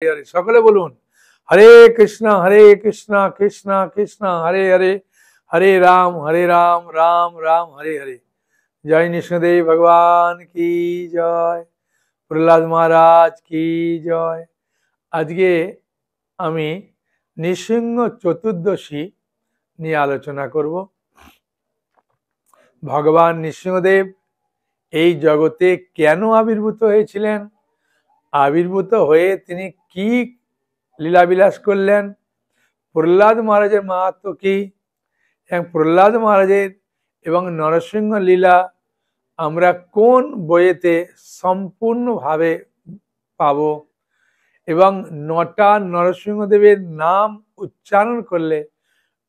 हरे सकले बोलून हरे कृष्णा कृष्णा कृष्णा हरे हरे हरे राम राम राम हरे हरे। जय नृसिंहदेव भगवान की जय, प्रहलाद महाराज की जय। आज के आमी नृसिंह चतुर्दशी निये आलोचना करब। भगवान नृसिंहदेव এই জগতে কেন আবির্ভূত হয়েছিলেন, আবির্ভূত হয়ে তিনি কি লীলাবিলাস করলেন, প্রহ্লাদ মহারাজের মাহাত্ম্য কি, এবং প্রহ্লাদ মহারাজের এবং নরসিংহ লীলা আমরা কোন বইয়েতে সম্পূর্ণভাবে পাব, এবং নটা নরসিংহদেবের নাম উচ্চারণ করলে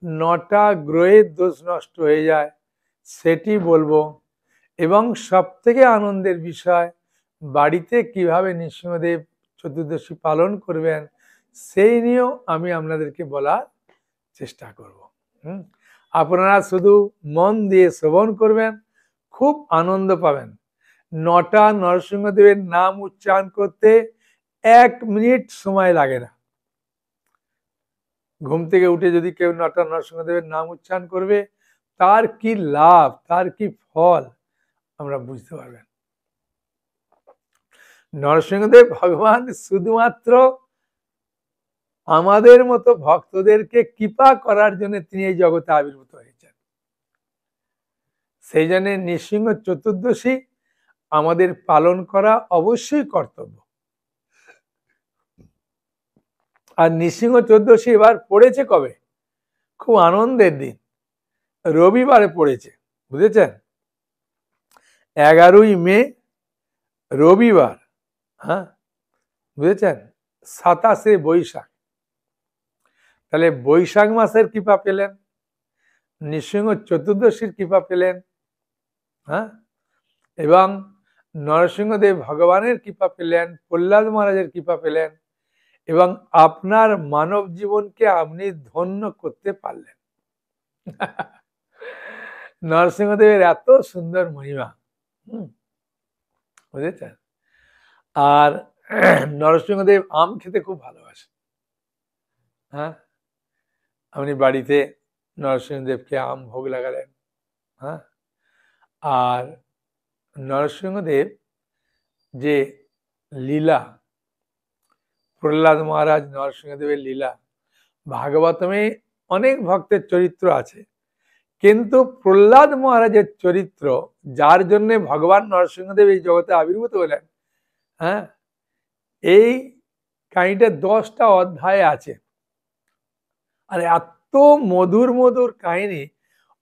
নটা গ্রহের দোষ নষ্ট হয়ে যায় সেটি বলবো। এবং সবথেকে আনন্দের বিষয়, বাড়িতে কিভাবে নৃসিংহদেব চতুর্দশী পালন করবেন সেই নিয়েও আমি আপনাদেরকে বলার চেষ্টা করব। আপনারা শুধু মন দিয়ে শ্রবণ করবেন, খুব আনন্দ পাবেন। নটা নরসিংহদেবের নাম উচ্চারণ করতে 1 মিনিট সময় লাগে না। ঘুম থেকে উঠে যদি কেউ নটা নরসিংহদেবের নাম উচ্চারণ করবে তার কি লাভ, তার কি ফল আমরা বুঝতে পারবেন। নরসিংহদেব ভগবান শুধুমাত্র আমাদের মতো ভক্তদেরকে কৃপা করার জন্য তিনি এই জগতে আবির্ভূত হয়েছেন। সেই জন্য নৃসিংহ চতুর্দশী আমাদের পালন করা অবশ্যই কর্তব্য। আর নৃসিংহ চতুর্দশী এবার পড়েছে কবে? খুব আনন্দের দিন, রবিবারে পড়েছে, বুঝেছেন? 11ই মে রবিবার, হ্যাঁ বুঝেছেন? 27শে বৈশাখ। তাহলে বৈশাখ মাসের কৃপা পেলেন, নৃসিংহ চতুর্দশীর কৃপা পেলেন, হ্যাঁ, এবং নরসিংহদেব ভগবানের কৃপা পেলেন, প্রহ্লাদ মহারাজের কৃপা পেলেন, এবং আপনার মানব জীবনকে আপনি ধন্য করতে পারলেন। নরসিংহদেবের এত সুন্দর মহিমা, বুঝেছেন? আর নরসিংহদেব আম খেতে খুব ভালোবাসে। হ্যাঁ, আপনি বাড়িতে নরসিংহদেবকে আম ভোগ লাগালেন, হ্যাঁ। আর নরসিংহদেব যে লীলা, প্রহ্লাদ মহারাজ নরসিংহদেবের লীলা, ভাগবতমে অনেক ভক্তের চরিত্র আছে, কিন্তু প্রহ্লাদ মহারাজের চরিত্র, যার জন্য ভগবান নরসিংহদেব এই জগতে আবির্ভূত হলেন, হ্যাঁ, এই কাহিনীটা 10টা অধ্যায় আছে। আর এত মধুর মধুর কাহিনী,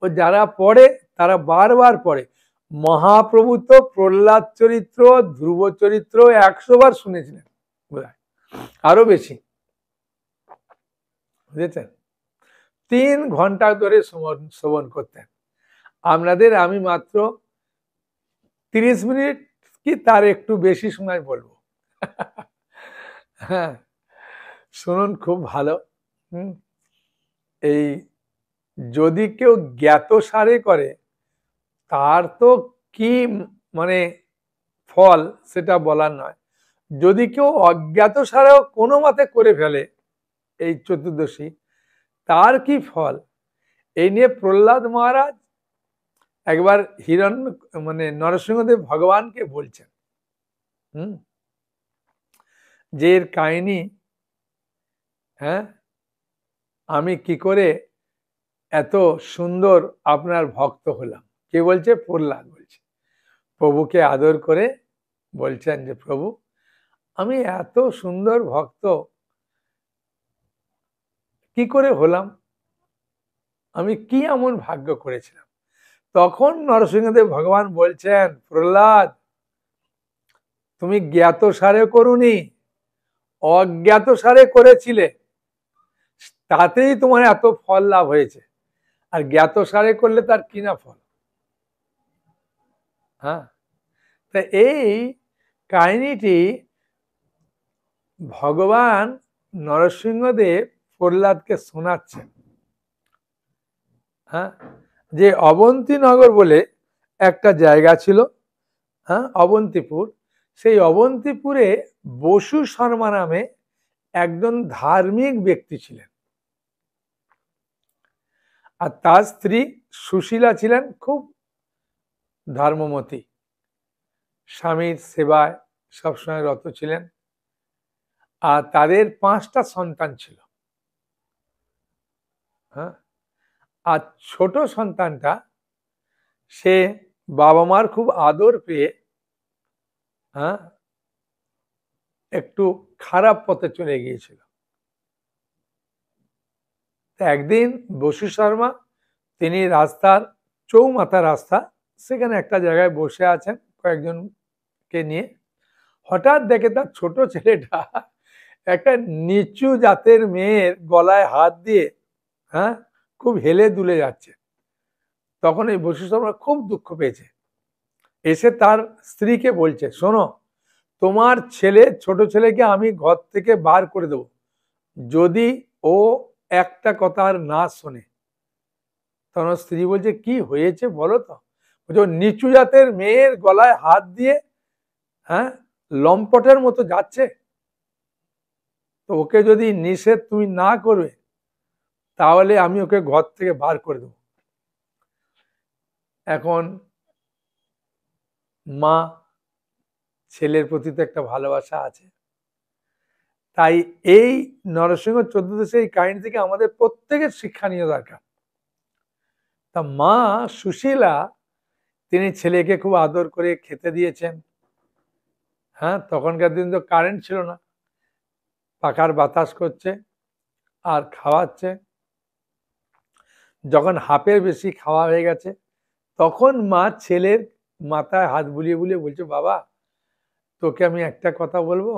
ও যারা পড়ে তারা বারবার পড়ে। মহাপ্রভু তো প্রহ্লাদ চরিত্র, ধ্রুব চরিত্র 100 বার শুনেছিলেন, আরো বেশি, বুঝেছেন? 3 ঘন্টা ধরে শ্রবণ করতেন। আপনাদের আমি মাত্র 30 মিনিট কি তার একটু বেশি সময় বলবো। হ্যাঁ, শুনুন, খুব ভালো। এই যদি কেউ জ্ঞাত সারে করে তার তো কি মানে ফল সেটা বলার নয়, যদি কেউ অজ্ঞাত সারেও কোনো মতে করে ফেলে এই চতুর্দশী, তার কি ফল, এই নিয়ে প্রহ্লাদ মহারাজ একবার নরসিংহদেব ভগবানকে বলছেন, যে এর কাহিনী, হ্যাঁ, আমি কি করে এত সুন্দর আপনার ভক্ত হলাম। কে বলছে? প্রহ্লাদ বলছে। প্রভুকে আদর করে বলছেন যে প্রভু, আমি এত সুন্দর ভক্ত কি করে হলাম, আমি কি এমন ভাগ্য করেছিলাম। তখন নরসিংহদেব ভগবান বলছেন, প্রহ্লাদ, তুমি জ্ঞাত সারে করুনি, অজ্ঞাত সারে করেছিলে, তাতেই তোমার এত ফল লাভ হয়েছে। আর জ্ঞাত সারে করলে তার কি না ফল। হ্যাঁ, তা এই কাহিনীটি ভগবান নরসিংহদেব প্রহ্লাদকে শোনাচ্ছেন। হ্যাঁ, যে অবন্তীনগর বলে একটা জায়গা ছিল, হ্যাঁ, অবন্তীপুর। সেই অবন্তীপুরে বসু শর্মা নামে একজন ধার্মিক ব্যক্তি ছিলেন, আর তার স্ত্রী সুশীলা ছিলেন খুব ধর্মমতী, স্বামীর সেবায় সবসময় রত ছিলেন, আর তাদের 5টা সন্তান ছিল। হ্যাঁ, আর ছোট সন্তানটা সে বাবা মার খুব আদর পেয়ে হ্যাঁ একটু খারাপ পথে চলে গিয়েছিল। একদিন বসু শর্মা তিনি রাস্তার চৌমাথা রাস্তা, সেখানে একটা জায়গায় বসে আছেন কয়েকজনকে নিয়ে। হঠাৎ দেখে তার ছোট ছেলেটা একটা নিচু জাতের মেয়ের গলায় হাত দিয়ে হ্যাঁ খুব হেলে দুলে যাচ্ছে। তখন এই বসু শর্মা খুব দুঃখ পেয়েছে, এসে তার স্ত্রীকে বলছে, শোনো, তোমার ছেলে, ছোট ছেলেকে আমি ঘর থেকে বার করে দেব যদি ও একটা কথা আর না শোনে। তখন স্ত্রী বলছে, কি হয়েছে বলো তো? বলছে, নিচু জাতের মেয়ের গলায় হাত দিয়ে হ্যাঁ লম্পটের মতো যাচ্ছে, তো ওকে যদি নিষেধ তুমি না করবে তাহলে আমি ওকে ঘর থেকে বার করে দেব। এখন মা ছেলের প্রতি তো একটা ভালোবাসা আছে, তাই এই নরসিংহ 14 এই কাহিনী থেকে আমাদের প্রত্যেকের শিক্ষা নিয়ে দরকার। তা মা সুশীলা তিনি ছেলেকে খুব আদর করে খেতে দিয়েছেন। হ্যাঁ, তখনকার দিন তো কারেন্ট ছিল না, পাখার বাতাস করছে আর খাওয়াচ্ছে। যখন হাফের বেশি খাওয়া হয়ে গেছে তখন মা ছেলের মাথায় হাত বুলিয়ে বুলিয়ে বলছে, বাবা তোকে আমি একটা কথা বলবো,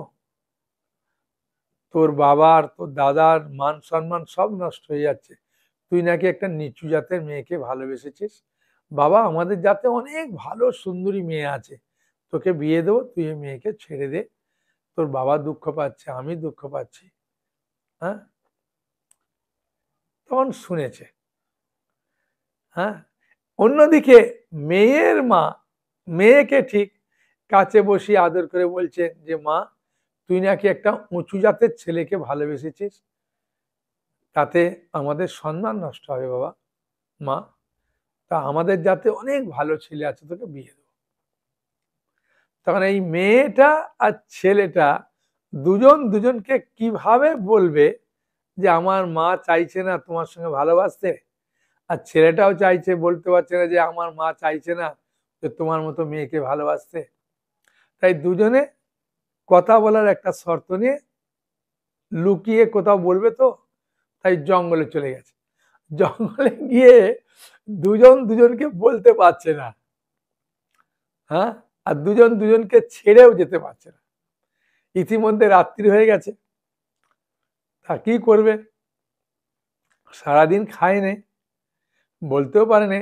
তোর বাবার তোর দাদার মান সম্মান সব নষ্ট হয়ে যাচ্ছে, তুই নাকি একটা নিচু জাতের মেয়েকে ভালোবেসেছিস। বাবা, আমাদের জাতে অনেক ভালো সুন্দরী মেয়ে আছে, তোকে বিয়ে দেবো, তুই এই মেয়েকে ছেড়ে দে, তোর বাবা দুঃখ পাচ্ছে, আমি দুঃখ পাচ্ছি। হ্যাঁ, তখন শুনেছে। হ্যাঁ, অন্যদিকে মেয়ের মা মেয়েকে ঠিক কাছে বসিয়ে আদর করে বলছেন যে, মা তুই নাকি একটা উঁচু জাতের ছেলেকে ভালোবেসেছিস, তাতে আমাদের সম্মান নষ্ট হবে বাবা। মা, তা আমাদের জাতে অনেক ভালো ছেলে আছে, তোকে বিয়ে দেবো। তখন এই মেয়েটা আর ছেলেটা দুজন দুজনকে কিভাবে বলবে যে আমার মা চাইছে না তোমার সঙ্গে ভালোবাসতে, আর ছেলেটাও চাইছে, বলতে পারছে না যে আমার মা চাইছে না যে তোমার মতো মেয়েকে ভালোবাসতে। তাই দুজনে কথা বলার একটা শর্ত নিয়ে লুকিয়ে কোথাও বলবে তো, তাই জঙ্গলে চলে গেছে। জঙ্গলে গিয়ে দুজন দুজনকে বলতে পারছে না। হ্যাঁ, আর দুজন দুজনকে ছেড়েও যেতে পারছে না। ইতিমধ্যে রাত্রি হয়ে গেছে, তা কি করবে? সারাদিন খায়নি, বলতেও পারেনি।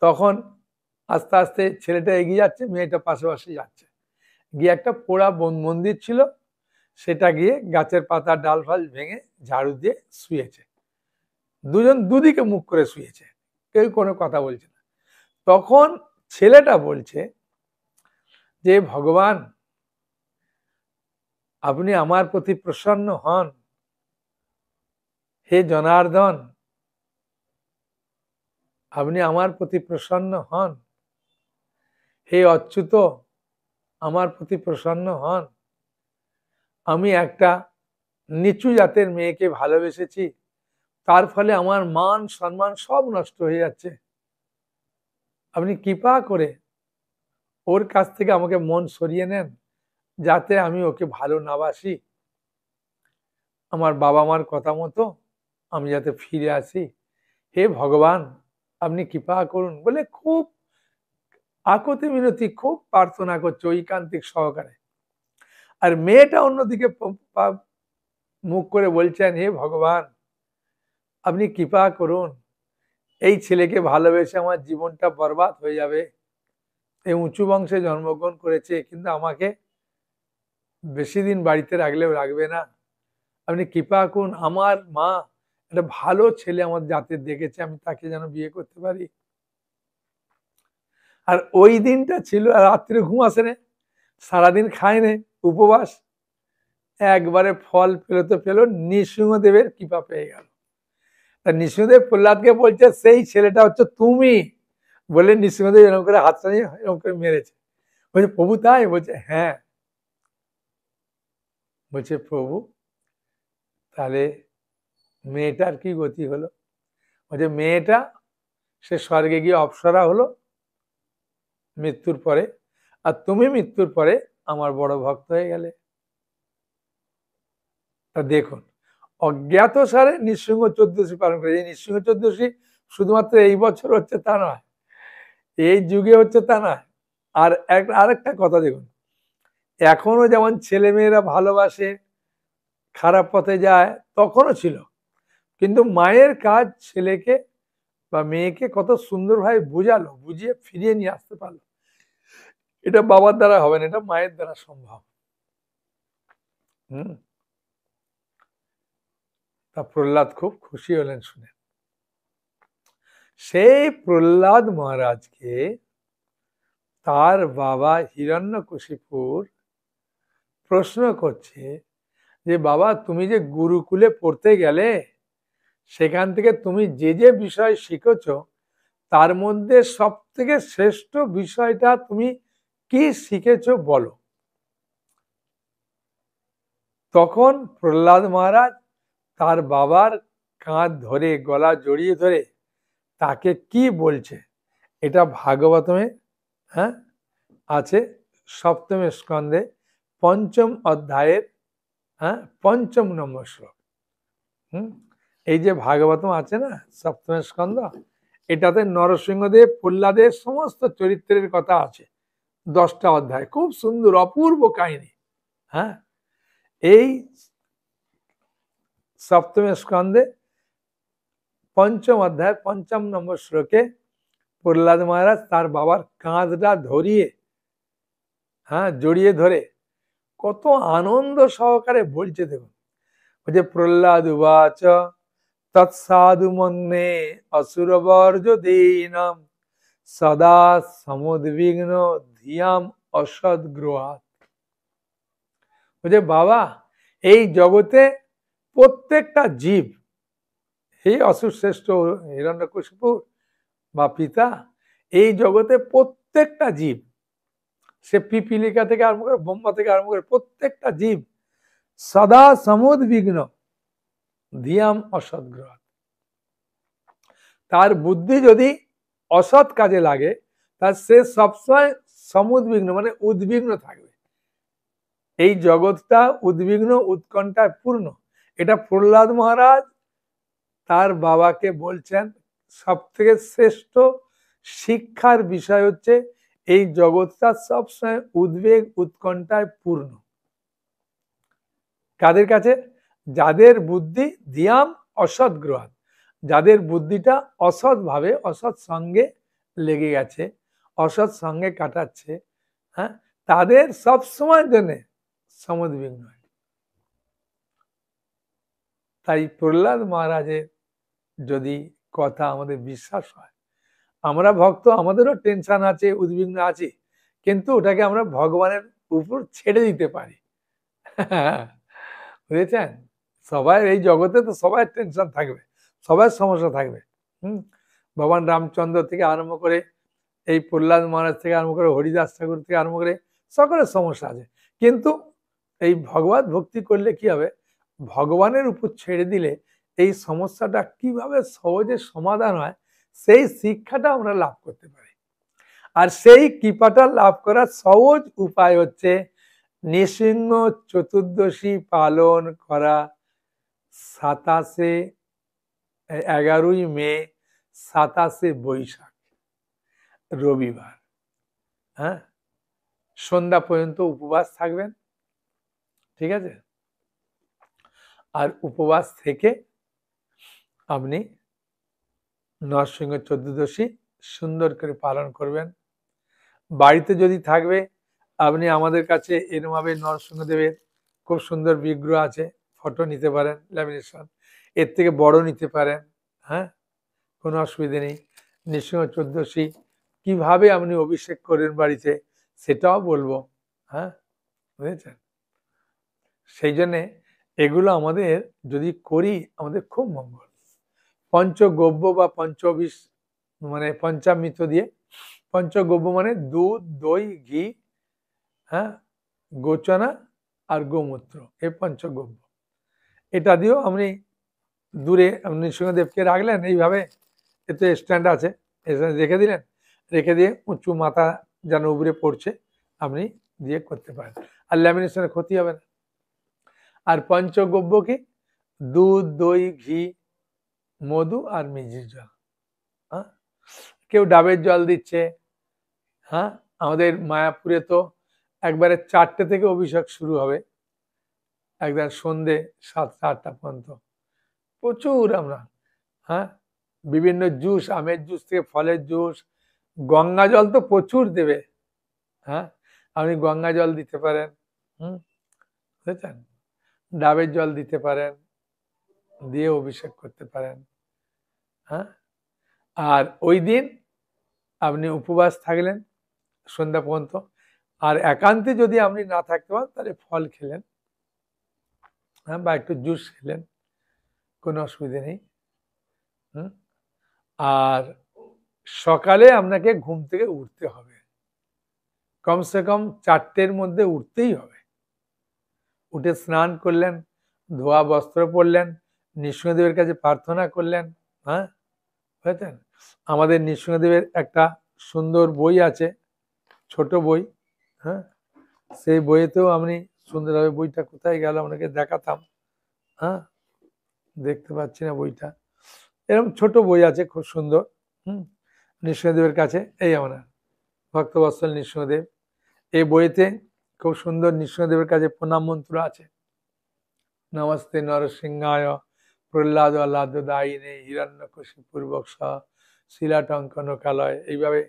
তখন আস্তে আস্তে ছেলেটা এগিয়ে যাচ্ছে, মেয়েটা পাশে পাশে যাচ্ছে। গিয়ে একটা পোড়া মন্দির ছিল, সেটা গিয়ে গাছের পাতা ডাল ফাল ভেঙে ঝাড়ু দিয়ে শুয়েছে। দুজন দুদিকে মুখ করে শুয়েছে, কেউ কোনো কথা বলছে না। তখন ছেলেটা বলছে যে, ভগবান আপনি আমার প্রতি প্রসন্ন হন, হে জনার্দন আপনি আমার প্রতি প্রসন্ন হন, হে অচ্যুত আমার প্রতি প্রসন্ন হন। আমি একটা নিচু জাতের মেয়েকে ভালোবেসেছি, তার ফলে আমার মান সম্মান সব নষ্ট হয়ে যাচ্ছে। আপনি কৃপা করে ওর কাছ থেকে আমাকে মন সরিয়ে নেন, যাতে আমি ওকে ভালো না বাসি, আমার বাবা মার কথা মতো আমি যাতে ফিরে আসি। হে ভগবান আপনি কৃপা করুন বলে খুব আকুতি মিনতি, খুব প্রার্থনা করছে ঐকান্তিক সহকারে। আর মেয়েটা অন্যদিকে মুখ করে বলছেন, হে ভগবান আপনি কৃপা করুন, এই ছেলেকে ভালোবেসে আমার জীবনটা বরবাদ হয়ে যাবে। এই উঁচু বংশে জন্মগ্রহণ করেছে, কিন্তু আমাকে বেশি দিন বাড়িতে রাখলেও রাখবে না। আপনি কৃপা করুন, আমার মা একটা ভালো ছেলে আমার জাতের দেখেছে, আমি তাকে যেন বিয়ে করতে পারি। আর ওই দিনটা ছিল রাত্রে ঘুম আসে না, সারাদিন খায় না, উপবাস। একবারে ফল পেলো তো পেলো, নৃসিংহদেবের কৃপা পেয়ে গেল। তা নৃসিংহদেব প্রহ্লাদকে বলছে সেই ছেলেটা হচ্ছে তুমি, বলে নৃসিংহদেব এরকম করে হাতটা নিয়ে এরকম করে মেরেছে। বলছে প্রভু তাই? বলছে হ্যাঁ। বলছে প্রভু তাহলে মেয়েটার কি গতি হলো? বলছে মেয়েটা সে স্বর্গে গিয়ে অপ্সরা হলো মৃত্যুর পরে, আর তুমি মৃত্যুর পরে আমার বড় ভক্ত হয়ে গেলে। তা দেখুন, অজ্ঞাতসারে নৃসিংহ চতুর্দশী পালন করে। এই নৃসিংহ চতুর্দশী শুধুমাত্র এই বছর হচ্ছে তা নয়, এই যুগে হচ্ছে তা নয়। আর আরেকটা কথা দেখুন, এখনো যেমন ছেলেমেয়েরা ভালোবাসে, খারাপ পথে যায়, তখনও ছিল, কিন্তু মায়ের কাজ ছেলেকে বা মেয়েকে কত সুন্দরভাবে বুঝালো, বুঝিয়ে ফিরিয়ে নিয়ে আসতে পারলো। এটা বাবার দ্বারা হবে না, এটা মায়ের দ্বারা সম্ভব। তা প্রহ্লাদ খুব খুশি হলেন শুনে। সেই প্রহ্লাদ মহারাজকে তার বাবা হিরণ্যকশিপুর প্রশ্ন করছে যে বাবা তুমি যে গুরুকুলে পড়তে গেলে, সেখান থেকে তুমি যে যে বিষয় শিখেছ তার মধ্যে সব থেকে শ্রেষ্ঠ বিষয়টা তুমি কি শিখেছ বলো। তখন প্রহ্লাদ মহারাজ তার বাবার কাঁধ ধরে, গলা জড়িয়ে ধরে তাকে কি বলছে, এটা ভাগবতমে আছে, সপ্তম স্কন্ধে ৫ম অধ্যায়ের ৫ম নম্বর শ্লোক। এই যে ভাগবতম আছে না, সপ্তম স্কন্ধ, এটাতে নরসিংহদেব প্রহ্লাদের সমস্ত চরিত্রের কথা আছে, 10টা অধ্যায়, খুব সুন্দর অপূর্ব কাহিনী। এই সপ্তম স্কন্ধে ৫ম অধ্যায় ৫ম নম্বর শ্লোকে প্রহ্লাদ মহারাজ তার বাবার কাঁধটা ধরিয়ে জড়িয়ে ধরে কত আনন্দ সহকারে বলছে। দেখুন, বলছে প্রহ্লাদ উবাচ তৎসাধু মন্যে অসুরবর্জ দীনাম সদা সমুদ্বিগ্ন ধিয়াম অসদ্গ্রহাৎ। বলছে বাবা, এই জগতে প্রত্যেকটা জীব, হে অসুর শ্রেষ্ঠ হিরণ্যকশিপু বা পিতা, এই জগতে প্রত্যেকটা জীব, সে পিপিলিকা থেকে আরম্ভ করে ব্রহ্মা থেকে আরম্ভ করে প্রত্যেকটা জীব সদা সমুদ্বিগ্ন ধিয়াম অসদ্গ্রহাৎ। তার বুদ্ধি যদি অসৎ কাজে লাগে, তার সে সবসময় সমুদ্বিগ্ন মানে উদ্বিগ্ন থাকবে। এই জগৎটা উদ্বিগ্ন উৎকণ্ঠায় পূর্ণ। এটা প্রহ্লাদ মহারাজ তার বাবাকে বলছেন সব থেকে শ্রেষ্ঠ শিক্ষার বিষয় হচ্ছে এই জগৎটা সবসময় উদ্বেগ উৎকণ্ঠায় পূর্ণ। কাদের কাছে? যাদের বুদ্ধি ধিয়াম অসদ্গ্রহাৎ, যাদের বুদ্ধিটা অসৎ ভাবে, অসৎ সঙ্গে লেগে গেছে, অসৎ সঙ্গে কাটাচ্ছে, তাদের সব সময় জন্য সমুদ্বিগ্ন। তাই প্রহ্লাদ মহারাজের যদি কথা আমাদের বিশ্বাস হয়, আমরা ভক্ত, আমাদেরও টেনশন আছে, উদ্বিগ্ন আছে, কিন্তু ওটাকে আমরা ভগবানের উপর ছেড়ে দিতে পারি। বুঝেছেন? সবাই এই জগতে তো সবাই টেনশন থাকবে, সবার সমস্যা থাকবে। ভগবান রামচন্দ্র থেকে আরম্ভ করে এই প্রহ্লাদ মহারাজ থেকে আরম্ভ করে হরিদাস ঠাকুর থেকে আরম্ভ করে সকলের সমস্যা আছে, কিন্তু এই ভগবত ভক্তি করলে কি হবে, ভগবানের উপর ছেড়ে দিলে এই সমস্যাটা কিভাবে সহজে সমাধান হয় সেই শিক্ষাটা আমরা লাভ করতে পারি। আর সেই কৃপাটা লাভ করার সহজ উপায় হচ্ছে নৃসিংহ চতুর্দশী পালন করা 11ই মে 27শে বৈশাখ রবিবার, সন্ধ্যা পর্যন্ত উপবাস থাকবেন, ঠিক আছে? আর উপবাস থেকে আপনি নরসিংহ চতুর্দশী সুন্দর করে পালন করবেন। বাড়িতে যদি থাকবে, আপনি আমাদের কাছে এরমভাবে নরসিংহদেবের খুব সুন্দর বিগ্রহ আছে, ফটো নিতে পারেন, ল্যামিনেশন, এর থেকে বড় নিতে পারেন, কোনো অসুবিধে নেই। নৃসিংহ চতুর্দশী কিভাবে আপনি অভিষেক করেন বাড়িতে সেটাও বলবো, বুঝেছেন? সেই জন্যে এগুলো আমাদের যদি করি আমাদের খুব মঙ্গল। পঞ্চগব্য বা পঞ্চবিশ মানে পঞ্চামৃত দিয়ে, পঞ্চগব্য মানে দুধ, দই, ঘি, হ্যাঁ, গোচনা আর গোমূত্র, এই পঞ্চগব্য। এটা দিয়েও আপনি দূরে নৃসিংহদেবকে রাখলেন এইভাবে, এতে স্ট্যান্ড আছে, রেখে দিলেন, রেখে দিয়ে উঁচু মাথা যেন উপরে পড়ছে আপনি দিয়ে করতে পারেন, আর ল্যামিনেশনের ক্ষতি হবে না। আর পঞ্চগব্য কি? দুধ, দই, ঘি, মধু আর মিজির জল। হ্যাঁ, কেউ ডাবের জল দিচ্ছে। হ্যাঁ, আমাদের মায়াপুরে তো একবারে 4টে থেকে অভিষেক শুরু হবে, একদম সন্ধে 7টা 8টা পর্যন্ত। প্রচুর আমরা, হ্যাঁ, বিভিন্ন জুস, আমের জুস থেকে ফলের জুস, গঙ্গা জল তো প্রচুর দেবে। হ্যাঁ, আপনি গঙ্গা জল দিতে পারেন, বুঝেছেন, ডাবের জল দিতে পারেন, দিয়ে অভিষেক করতে পারেন। হ্যাঁ, আর ওই দিন আপনি উপবাস থাকলেন সন্ধ্যা পর্যন্ত, আর একান্তে যদি আপনি না থাকতে পারেন তাহলে ফল খেলেন, হ্যাঁ, বা একটু জুস খেলেন, কোনো অসুবিধা নেই। আর সকালে আপনাকে ঘুম থেকে উঠতে হবে, কমসে কম 4টের মধ্যে উঠতেই হবে। উঠে স্নান করলেন, ধোয়া বস্ত্র পরলেন, নৃসিংহদেবের কাছে প্রার্থনা করলেন। হ্যাঁ, বুঝেছেন, আমাদের নৃসিংহদেবের একটা সুন্দর বই আছে, ছোট বই। হ্যাঁ, সেই বইয়েতেও আপনি সুন্দরভাবে, বইটা কোথায় গেল আপনাকে দেখাতাম। হ্যাঁ, দেখতে পাচ্ছি না বইটা, এরকম ছোট বই আছে খুব সুন্দর। নৃসিংহদেবের কাছে, এই আমরা ভক্তবৎসল নৃসিংহদেব, এই বইতে খুব সুন্দর নৃসিংহদেবের কাছে প্রণাম মন্ত্র আছে। নমস্তে নরসিংহায় প্রহ্লাদ আহ্লাদ দায়িনে হিরণ্যকশিপূর্বক শিলাটঙ্কন কালয়, এইভাবে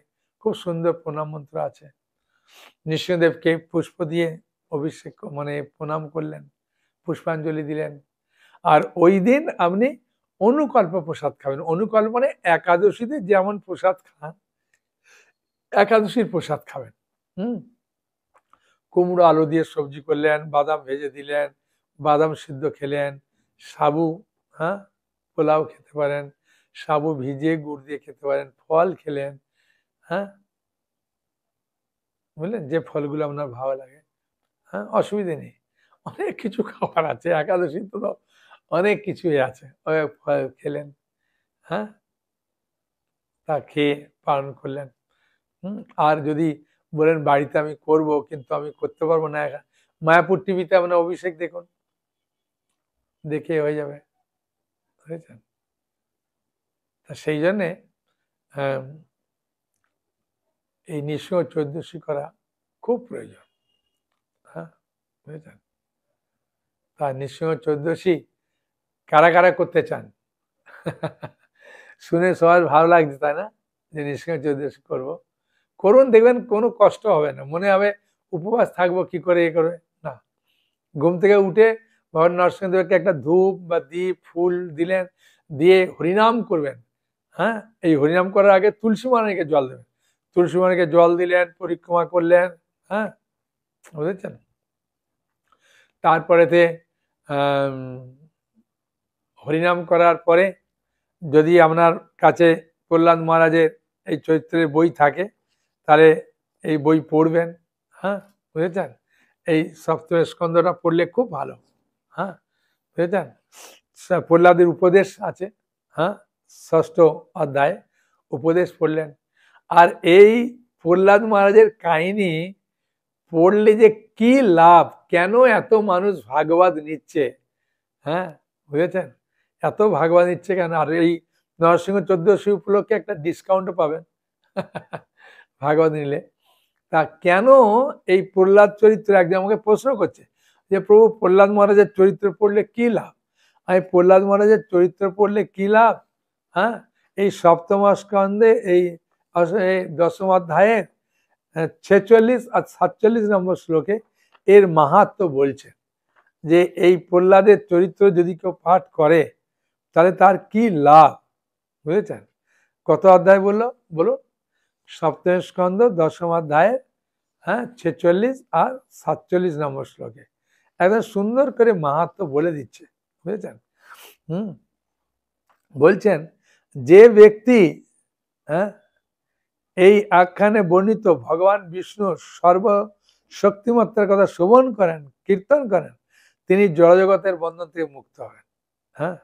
খুব সুন্দর প্রণাম মন্ত্র আছে। নৃসিংহদেবকে পুষ্প দিয়ে অভিষেক মানে প্রণাম করলেন, পুষ্পাঞ্জলি দিলেন। আর ওই দিন আপনি অনুকল্প প্রসাদ খাবেন। অনুকল্প মানে একাদশীতে যেমন প্রসাদ খান, একাদশীর প্রসাদ খাবেন। কুমড়ো আলু দিয়ে সবজি করলেন, বাদাম ভেজে দিলেন, বাদাম সিদ্ধ খেলেন, সাবু, হ্যাঁ, পোলাও খেতে পারেন, সাবু ভিজিয়ে গুড় দিয়ে খেতে পারেন, ফল খেলেন। হ্যাঁ, বুঝলেন, যে ফলগুলো আপনার ভালো লাগে। হ্যাঁ, অসুবিধে নেই, অনেক কিছু খাবার আছে একাদশী তো, অনেক কিছুই আছে, ওই ফল খেলেন। হ্যাঁ, তা খেয়ে পালন করলেন। আর যদি বলেন বাড়িতে আমি করব কিন্তু আমি করতে পারবো না, মায়াপুর টিভিতে আপনার অভিষেক দেখুন, দেখে হয়ে যাবে, বুঝেছেন। তা সেই জন্যে এই নৃসিংহ চতুর্দশী করা খুব প্রয়োজন। হ্যাঁ, বুঝেছেন। তা নৃসিংহ চতুর্দশী কারা কারা করতে চান? শুনে সবার ভালো লাগছে, তাই না, যে নৃসিংহ চতুর্দশী করবো। করুন, দেখবেন কোনো কষ্ট হবে না, মনে হবে উপবাস থাকবো কি করে, এ করবে না। ঘুম থেকে উঠে ভগবান নরসিংহদেবকে একটা ধূপ বা দ্বীপ ফুল দিলেন, দিয়ে হরিনাম করবেন। হ্যাঁ, এই হরিনাম করার আগে তুলসী মালাকে জল দেবেন, তুলসী মালাকে জল দিলেন, পরিক্রমা করলেন। হ্যাঁ, বুঝেছেন। তারপরেতে হরিনাম করার পরে যদি আপনার কাছে প্রহ্লাদ মহারাজের এই চরিত্রের বই থাকে তাহলে এই বই পড়বেন। হ্যাঁ, বুঝেছেন, এই সপ্তম স্কন্ধটা পড়লে খুব ভালো। হ্যাঁ, বুঝেছেন, প্রহ্লাদের উপদেশ আছে। হ্যাঁ, 6ষ্ঠ অধ্যায় উপদেশ পড়লেন। আর এই প্রহ্লাদ মহারাজের কাহিনী পড়লে যে কি লাভ, কেন এত মানুষ ভাগবত নিচ্ছে, হ্যাঁ, বুঝেছেন, এত ভাগবত নিচ্ছে কেন। আর এই নরসিংহ চতুর্দশী উপলক্ষে একটা ডিসকাউন্টও পাবেন ভাগবত নিলে। তা কেন এই প্রহ্লাদ চরিত্র, একজন আমাকে প্রশ্ন করছে যে প্রভু প্রহ্লাদ মহারাজের চরিত্র পড়লে কি লাভ। আমি প্রহ্লাদ মহারাজের চরিত্র পড়লে কি লাভ, হ্যাঁ, এই সপ্তম স্কন্ধে এই 10ম অধ্যায়ের 46 আর 47 নম্বর শ্লোকে এর মাহাত্ম বলছে, যে এই প্রহ্লাদের চরিত্র যদি কেউ পাঠ করে তাহলে তার কি লাভ। বুঝেছেন, কত অধ্যায় বললো বলুন? সপ্তম স্কন্ধ 10ম অধ্যায়ের 46 আর 47 নম্বর শ্লোকে একদম সুন্দর করে মাহাত্ম বলে দিচ্ছে, বুঝেছেন। বলছেন যে ব্যক্তি এই আখ্যানে বর্ণিত ভগবান বিষ্ণু সর্বশক্তিমত্তার কথা শ্রবণ করেন, কীর্তন করেন, তিনি জড়জগতের বন্ধন থেকে মুক্ত হবেন। হ্যাঁ,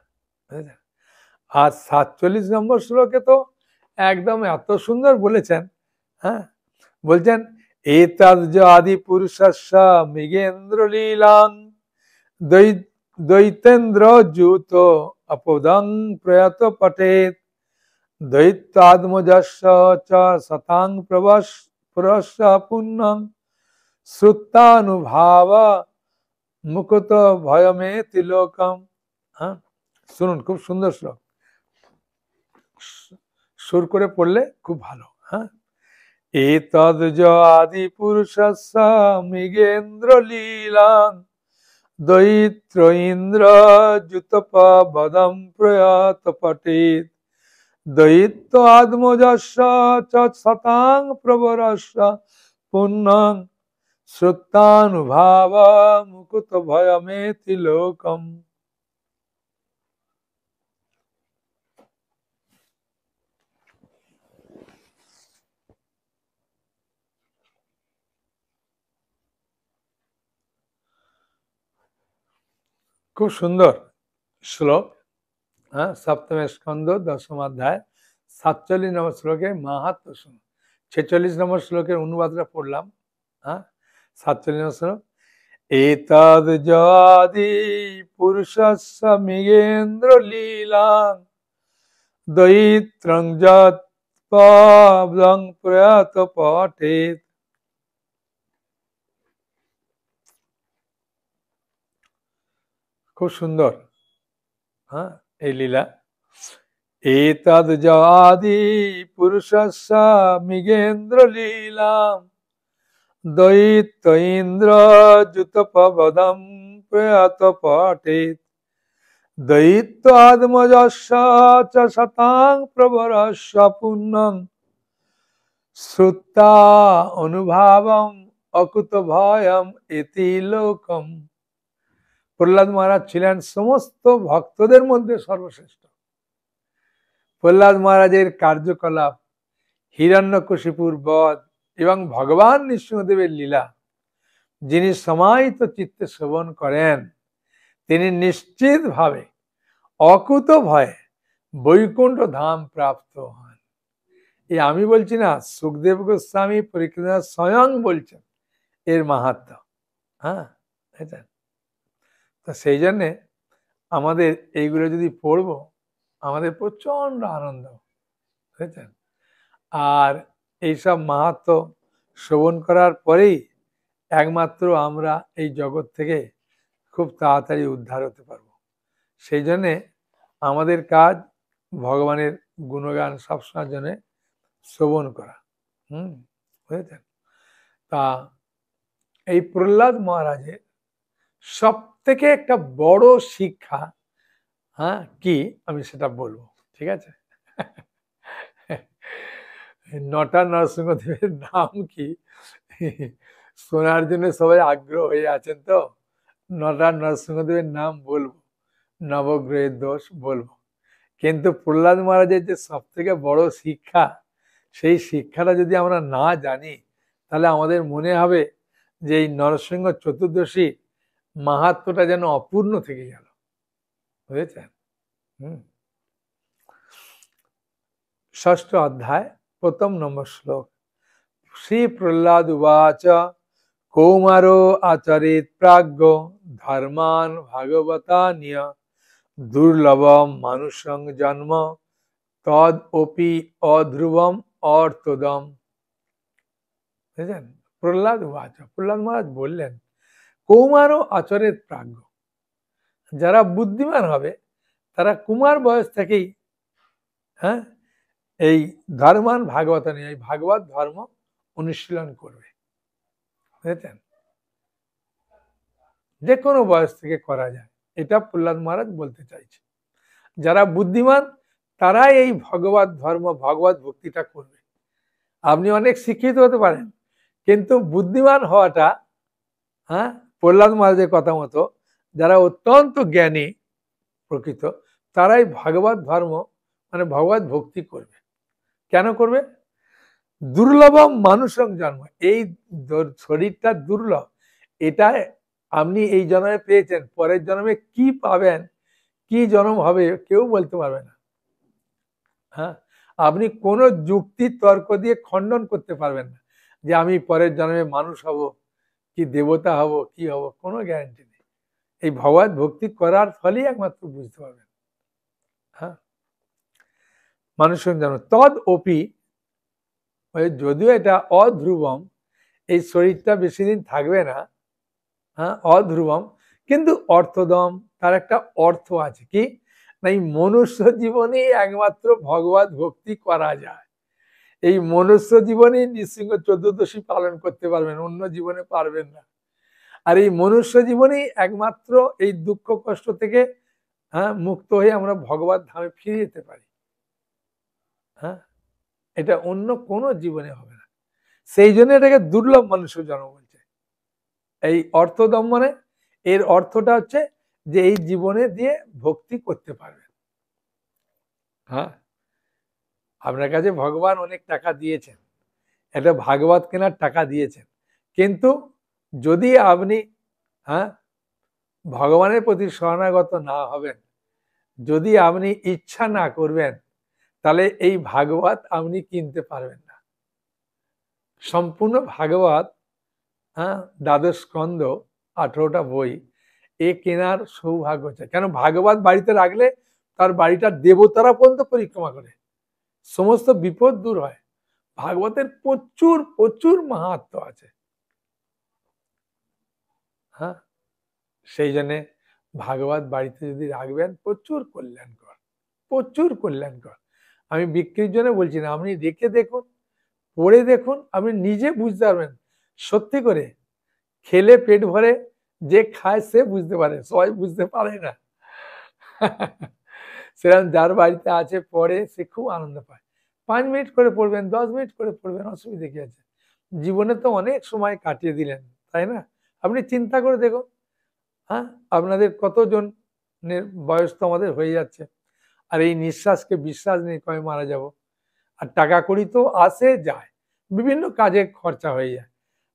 আর 47 নম্বর শ্লোকে তো একদম এত সুন্দর বলেছেন। হ্যাঁ, বলছেন এতদ আদি পুরুষস্য মৃগেন্দ্র লীলাং দৈতেন্দ্র জুত অপদং প্রয়াত পঠেত দৈত্যাত্মজস্য চ শতাং প্রবস্য পুণ্যং শ্রুতানুভাব মুকুত ভয়মে তিলোকম। হ্যাঁ, শুনুন, খুব সুন্দর শ্লোক, সুর করে পড়লে খুব ভালো। হ্যাঁ, এতদ আদি পুরুষস্য মৃগেন্দ্র লীলাং দৈত্র ইন্দ্র যুতপবদম প্রয়াত পঠিত দৈত্য আত্মজস্য চ শতাং প্রবরস্য পুণ্যং শ্রুতানুভাব মুকুত ভয়মেতি লোকম। খুব সুন্দর শ্লোক। হ্যাঁ, সপ্তম স্কন্ধ 10ম অধ্যায় 47 নম্বর শ্লোকে মাহাত্ম শুনুন। 46 নম্বর শ্লোকের অনুবাদটা পড়লাম। হ্যাঁ, 47 নম্বর শ্লোক এতদ আদি পুরুষস্য মৃগেন্দ্র লীলাং দৈত্রং যৎপবদং প্রয়াত পঠেত। খুব সুন্দর। হ্যাঁ, এই লীলা এতদ আদি পুরুষস্য মৃগেন্দ্র লীলাং দৈত্য ইন্দ্র যুতপবদম প্রয়াত পঠেত দৈত্য আত্মজস্য চ শতাং প্রবরস্য পুণ্যং শ্রুতা অনুভাবম অকুত ভয়ম ইতি লোকম। প্রহ্লাদ মহারাজ ছিলেন সমস্ত ভক্তদের মধ্যে সর্বশ্রেষ্ঠ। প্রহ্লাদ মহারাজের কার্যকলাপ, হিরণ্যকশিপুর বধ এবং ভগবান নৃসিংহদেবের লীলা যিনি সমাহিত চিত্তে শ্রবণ করেন, তিনি নিশ্চিতভাবে অকুত ভয়ে বৈকুণ্ঠ ধাম প্রাপ্ত হন। এই আমি বলছি না, সুখদেব গোস্বামী পরীক্ষিত স্বয়ং বলছেন এর মাহাত্ম্য। হ্যাঁ, তো সেই জন্যে আমাদের এইগুলো যদি পড়বো, আমাদের প্রচন্ড আনন্দ, বুঝেছেন। আর এইসব মাহাত্ম্য শ্রবণ করার পরেই একমাত্র আমরা এই জগৎ থেকে খুব তাড়াতাড়ি উদ্ধার হতে পারবো। সেই জন্যে আমাদের কাজ ভগবানের গুণগান সবসময়ের জন্য শ্রবণ করা। বুঝেছেন। তা এই প্রহ্লাদ মহারাজের সব থেকে একটা বড় শিক্ষা, হ্যাঁ, কি আমি সেটা বলবো, ঠিক আছে। নটা নরসিংহদেবের নাম কি শোনার জন্য সবাই আগ্রহ হয়ে আছেন তো। নটা নরসিংহদেবের নাম বলবো, নবগ্রহের দোষ বলবো, কিন্তু প্রহ্লাদ মহারাজের যে সব থেকে বড় শিক্ষা, সেই শিক্ষাটা যদি আমরা না জানি তাহলে আমাদের মনে হবে যে এই নরসিংহ চতুর্দশী মাহাত্ম্যটা যেন অপূর্ণ থেকে গেল, বুঝেছেন। ষষ্ঠ অধ্যায় 1ম নম্বর শ্লোক। শ্রী প্রহ্লাদ উবাচ কৌমারো আচরিত প্রাজ্ঞ ধর্মান ভাগবতানিয় দুর্লভম মানুষং জন্ম তদ অপি অধ্রুবম অর্থদম। বুঝলেন। প্রহ্লাদ উবাচ, প্রহ্লাদ মহারাজ বললেন কৌমারো আচরিত প্রাজ্ঞ, যারা বুদ্ধিমান হবে তারা কুমার বয়স থেকেই হ্যাঁ এই ধর্মান ভাগবত নিয়ে এই ভাগবত ধর্ম অনুশীলন করবে, বুঝেছেন। যে কোনো বয়স থেকে করা যায়, এটা প্রহ্লাদ মহারাজ বলতে চাইছে। যারা বুদ্ধিমান তারাই এই ভগবত ধর্ম ভগবত ভক্তিটা করবে। আপনি অনেক শিক্ষিত হতে পারেন, কিন্তু বুদ্ধিমান হওয়াটা, হ্যাঁ, প্রহ্লাদ মহারাজের কথা মতো যারা অত্যন্ত জ্ঞানী প্রকৃত, তারাই ভাগবত ধর্ম মানে ভগবত ভক্তি করবে। কেন করবে? দুর্লভম মানুষং জন্ম, এই শরীরটা দুর্লভ, এটা আপনি এই জন্মে পেয়েছেন, পরের জন্মে কি পাবেন, কি জন্ম হবে কেউ বলতে পারবে না। হ্যাঁ, আপনি কোনো যুক্তি তর্ক দিয়ে খণ্ডন করতে পারবেন না যে আমি পরের জন্মে মানুষ হব, কি দেবতা হব, কি হব, কোনো গ্যারান্টি নেই। এই ভগবত ভক্তি করার ফলেই একমাত্র বুঝতে পারবেন। হ্যাঁ, মানুষের জন্ম তদ অপি, যদিও এটা অধ্রুবম, এই শরীরটা বেশি দিন থাকবে না, হ্যাঁ অধ্রুবম, কিন্তু অর্থদম, তার একটা অর্থ আছে। কি না, এই মনুষ্য জীবনে একমাত্র ভগবত ভক্তি করা যায়। এই মনুষ্য জীবনে নৃসিংহ চতুর্দশী পালন করতে পারবেন, অন্য জীবনে পারবেন না। আর এই মনুষ্য জীবনেই একমাত্র এই দুঃখ কষ্ট থেকে মুক্ত হয়ে আমরা ভগবত ধামে ফিরে যেতে পারি। হ্যাঁ, এটা অন্য কোনো জীবনে হবে না। সেই জন্য এটাকে দুর্লভ মানুষের জন্ম বলছে। এই অর্থদম মানে এর অর্থটা হচ্ছে যে এই জীবনে দিয়ে ভক্তি করতে পারবেন। হ্যাঁ, আপনার কাছে ভগবান অনেক টাকা দিয়েছেন, এটা ভাগবত কেনার টাকা দিয়েছেন, কিন্তু যদি আপনি ভগবানের প্রতি শরণাগত না হবেন, যদি আপনি ইচ্ছা না করবেন, তাহলে এই ভাগবত আপনি কিনতে পারবেন না। সম্পূর্ণ ভাগবত, দ্বাদশ স্কন্ধ, 18টা বই, এ কেনার সৌভাগ্য চাই। কেন? ভাগবত বাড়িতে রাখলে তার বাড়িটা দেবতারা পর্যন্ত পরিক্রমা করে, সমস্ত বিপদ দূর হয়। ভাগবতের প্রচুর প্রচুর মাহাত্ম্য আছে। হ্যাঁ, সেই জন্য ভাগবত বাড়িতে যদি রাখবেন, প্রচুর কল্যাণকর, প্রচুর কল্যাণকর। আমি বিক্রির জন্য বলছি না, আপনি রেখে দেখুন, পড়ে দেখুন, আপনি নিজে বুঝতে পারবেন। সত্যি করে খেলে পেট ভরে যে খায় সে বুঝতে পারে, সবাই বুঝতে পারে না। সেরকম যার বাড়িতে আছে পড়ে, সে খুব আনন্দ পায়। 5 মিনিট করে পড়বেন, 10 মিনিট করে পড়বেন, অসুবিধা কি আছে? জীবনে তো অনেক সময় কাটিয়ে দিলেন, তাই না? আপনি চিন্তা করে দেখুন, আপনাদের কতজনের বয়স তো আমাদের হয়ে যাচ্ছে, আর এই নিঃশ্বাসকে বিশ্বাস নেই কবে মারা যাব। আর টাকা কড়ি তো আসে যায়, বিভিন্ন কাজে খরচা হয়ে যায়।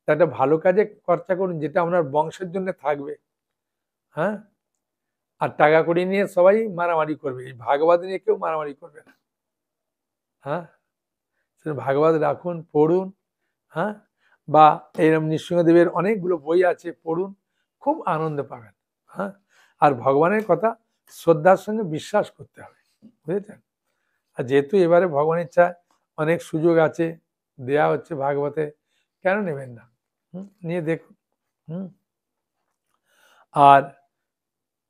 একটা ভালো কাজে খরচা করুন, যেটা আপনার বংশের জন্য থাকবে। হ্যাঁ, আর টাকা কড়ি নিয়ে সবাই মারামারি করবে, এই ভাগবত নিয়ে কেউ মারামারি করবে না। হ্যাঁ, ভাগবত রাখুন, পড়ুন। হ্যাঁ, বা এইরকম নৃসিংহদেবের অনেকগুলো বই আছে, পড়ুন, খুব আনন্দ পাবেন। হ্যাঁ, আর ভগবানের কথা শ্রদ্ধার সঙ্গে বিশ্বাস করতে হবে, বুঝেছেন? আর যেহেতু এবারে ভগবানের ইচ্ছায় অনেক সুযোগ আছে, দেয়া হচ্ছে ভাগবতে, কেন নেবেন না? নিয়ে দেখুন। আর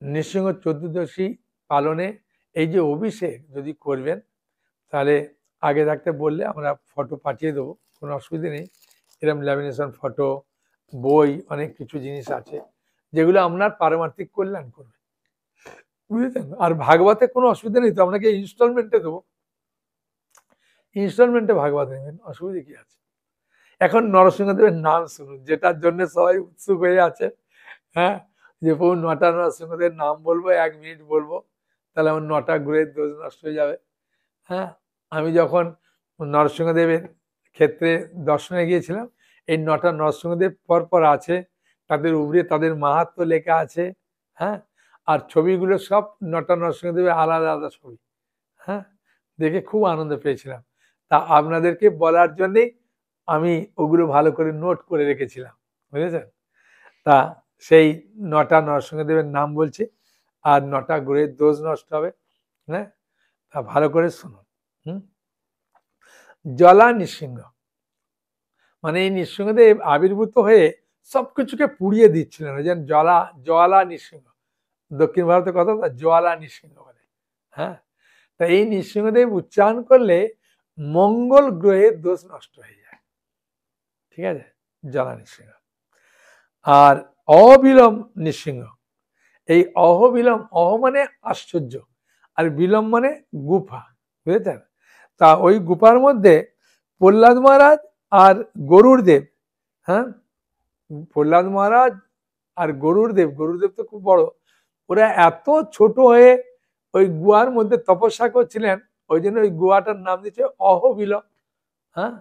নৃসিংহ চতুর্দশী পালনে এই যে অভিষেক যদি করবেন, তাহলে আগে থাকতে বললে আমরা ফটো পাঠিয়ে দেবো, কোনো অসুবিধা নেই। এরকম ল্যামিনেশন ফটো, বই, অনেক কিছু জিনিস আছে যেগুলো আপনার পারমার্থিক কল্যাণ করবে, বুঝেছেন? আর ভাগবতে কোনো অসুবিধা নেই তো, আপনাকে ইনস্টলমেন্টে দেবো, ইনস্টলমেন্টে ভাগবত নেবেন, অসুবিধা কি আছে? এখন নরসিংহদেবের নাম শুনুন, যেটার জন্য সবাই উৎসুক হয়ে আছে। হ্যাঁ, যে প্রভু 9টা নরসিংহদেবের নাম বলবো, 1 মিনিট বলবো, তাহলে আমার 9টা গ্রহের দোষ নষ্ট হয়ে যাবে। হ্যাঁ, আমি যখন নরসিংহদেবের ক্ষেত্রে দর্শনে গিয়েছিলাম, এই 9টা নরসিংহদেব পরপর আছে, তাদের উপরে তাদের মাহাত্ম্য লেখা আছে। হ্যাঁ, আর ছবিগুলো সব 9টা নরসিংহদেবের আলাদা আলাদা ছবি। হ্যাঁ, দেখে খুব আনন্দ পেয়েছিলাম। তা আপনাদেরকে বলার জন্যেই আমি ওগুলো ভালো করে নোট করে রেখেছিলাম, বুঝেছেন? তা সেই 9টা নরসিংহদেবের নাম বলছি, আর 9টা গ্রহের দোষ নষ্ট হবে। হ্যাঁ, তা ভালো করে শুনুন। জলা নৃসিংহ মানে এই নৃসিংহদেব আবির্ভূত হয়ে সবকিছুকে পুড়িয়ে দিচ্ছিলেন, যেন জলা নৃসিংহ, দক্ষিণ ভারতের কথা জলা নৃসিংহ বলে। হ্যাঁ, তা এই নৃসিংহদেব উচ্চারণ করলে মঙ্গল গ্রহের দোষ নষ্ট হয়ে যায়, ঠিক আছে? জলা নৃসিংহ। আর অবিলম নৃসিংহ, এই অহবিলম, অহ মানে আশ্চর্য, আর বিলম মানে গুফা, বুঝেছেন? তা ওই গুফার মধ্যে প্রহ্লাদ মহারাজ আর গরুড় দেব, হ্যাঁ, প্রহ্লাদ মহারাজ আর গরুর দেব তো খুব বড়, ওরা এত ছোট হয়ে ওই গুহার মধ্যে তপস্যা করছিলেন, ওই জন্য ওই গুহাটার নাম দিচ্ছে অহবিল। হ্যাঁ,